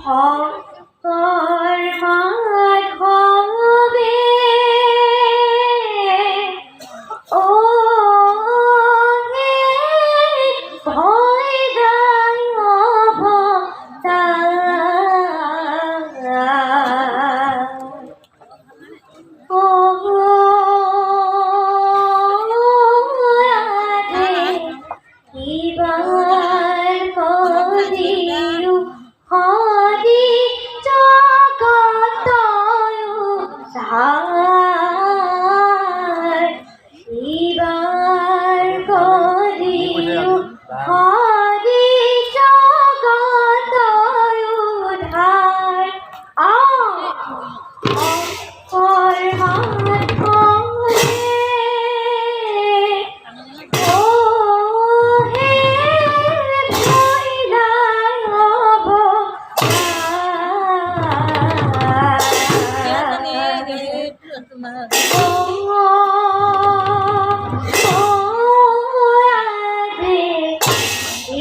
সকল মাধবে ও হে ভয় দায় ও এবার করিও হরি জগত উদ্ধার এবার করিও হরি জগত উদ্ধার অপর হাত ও হে ভৈরব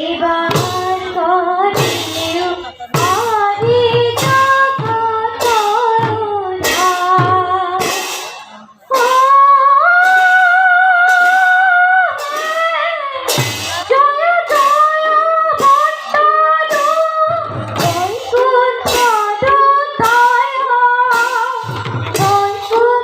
এবার করিও হরি জগত উদ্ধার জয় জয় ভট্টারু বৈকুণ্ঠদূতায় বৈকুণ্ঠদূতায়